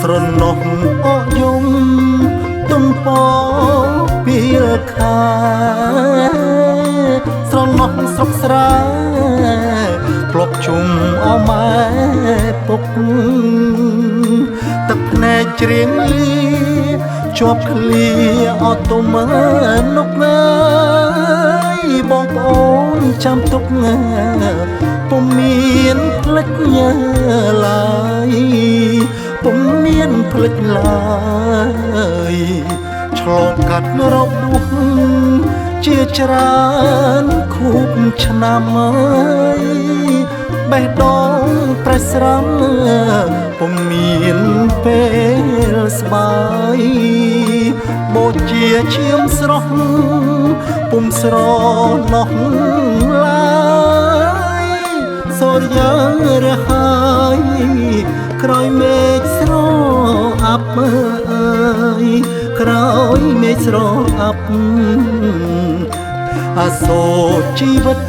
ស្រណោះអយំទុំពពីលខាស្រណោះស្រុកស្រែផ្លុកជុំអម៉ែពុកទឹកភ្នែកជ្រៀងលីជាប់ឃ្លាអត់ទុំនុកណាយបងប្អូនចាំទុកពុំមានផ្លិចឡើយពុំមានផ្លិចឡើយឆ្លងកាត់របួសជាច្រើនខួបឆ្នាំហើយបេះដូងប្រេះស្រាំពុំមានពេលស្បាយបូជាឈាមស្រស់ពុំស្រណោះឡើយសូរយារហើយក្រោយមេឃស្រអាប់អើយក្រោយមេឃស្រអាប់អាសូរជីវិត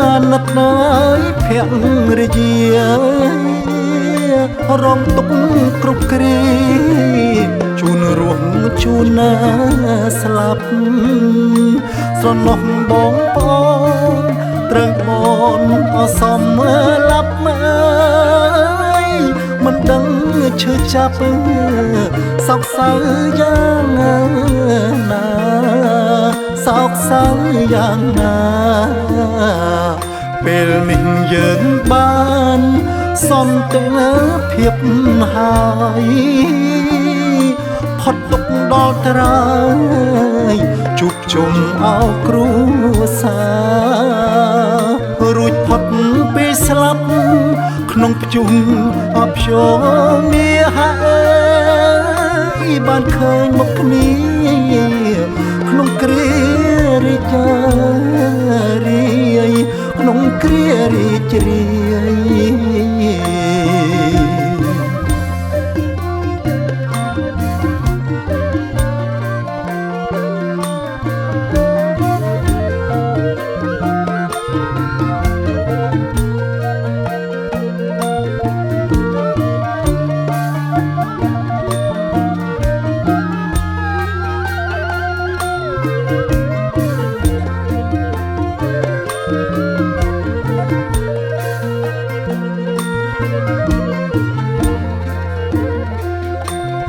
អាណិតណាយភរិយារំទុកគ្រប់គ្រាជូនរស់ជូនណាស្លាប់ស្រណោះបងប្អូនត្រូវបនអសមឡាប់មិនដឹងឈឺចាប់សោកសៅយ៉ាងណាសោកសៅយ៉ាងណាពេលនេះយើងបានសន្ទនាភាពហើយផុតទុកដល់ត្រើយជួបជុំអោគ្រួសាររួចផុតពេលស្លាប់ក្នុងព្យុះអព្យោមាហើយបានឃើញមុខគ្នាក្នុងគ្រារីករាយក្នុងគ្រារីករាយ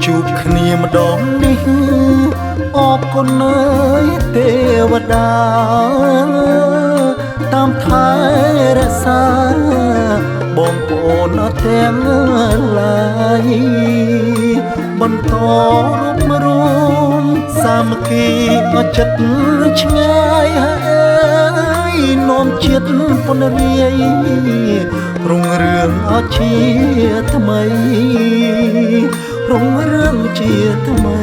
ជួបគ្នាម្ដងនេះអរគុណអើយទេវតាតាមថែរក្សាបងប្អូនទាំងឡាយបន្តរួបរួមសាមគ្គីចិត្តឆ្ងាយហើយនាំជាតិពនរាយរុងរឿងអជាថ្មីរុងរឿងជាថ្មី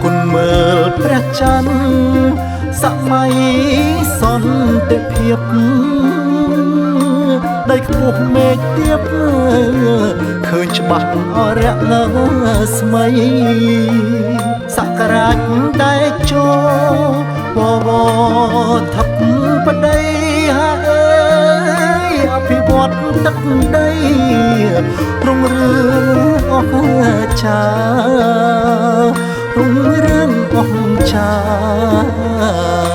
គុណមើលព្រះច័ន្ទសម័យសន្តិភាពដីខ្ពស់មេឃទៀបឃើញច្បាស់អរិយស្មីសក្កាចតែចូលវថប់បដីហើយអភិវឌ្ឍទឹកដីរុងរឿងអស្ចារ្យរុងរឿងអស្ចារ្យ